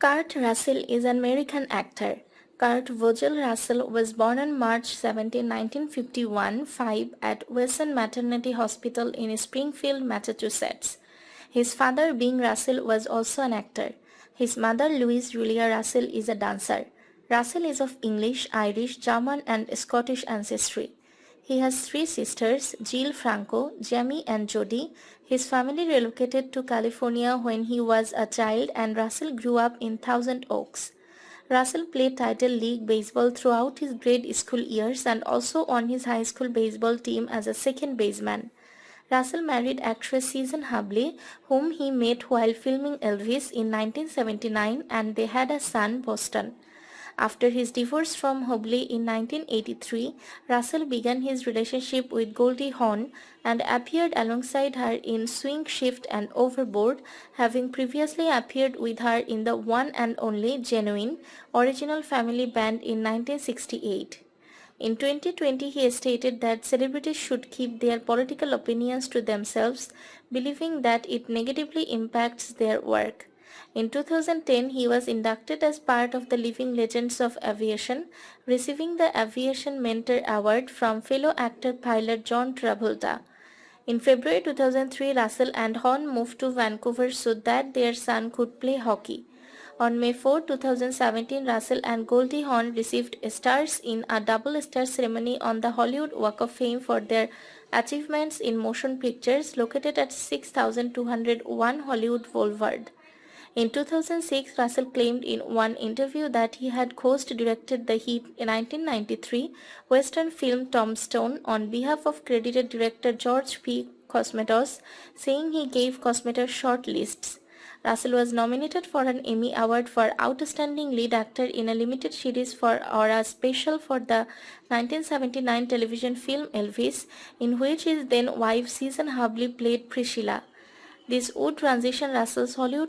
Kurt Russell is an American actor. Kurt Vogel Russell was born on March 17, 1951, 5 at Wesson Maternity Hospital in Springfield, Massachusetts. His father, being Russell, was also an actor. His mother, Louise Julia Russell, is a dancer. Russell is of English, Irish, German, and Scottish ancestry. He has three sisters, Jill, Franco, Jamie, and Jody. His family relocated to California when he was a child, and Russell grew up in Thousand Oaks. Russell played Title League baseball throughout his grade school years and also on his high school baseball team as a second baseman. Russell married actress Susan Hubley, whom he met while filming Elvis in 1979, and they had a son, Boston. After his divorce from Hubley in 1983, Russell began his relationship with Goldie Hawn and appeared alongside her in Swing Shift and Overboard, having previously appeared with her in the one and only Genuine Original Family Band in 1968. In 2020, he stated that celebrities should keep their political opinions to themselves, believing that it negatively impacts their work. In 2010, he was inducted as part of the Living Legends of Aviation, receiving the Aviation Mentor Award from fellow actor pilot John Travolta. In February 2003, Russell and Hawn moved to Vancouver so that their son could play hockey. On May 4, 2017, Russell and Goldie Hawn received stars in a double star ceremony on the Hollywood Walk of Fame for their achievements in motion pictures located at 6201 Hollywood Boulevard. In 2006, Russell claimed in one interview that he had ghost-directed the hit 1993 Western film Tombstone on behalf of credited director George P. Cosmatos, saying he gave Cosmatos short lists. Russell was nominated for an Emmy Award for Outstanding Lead Actor in a Limited Series or a Special for the 1979 television film Elvis, in which his then wife Susan Hubley played Priscilla. This would transition Russell's Hollywood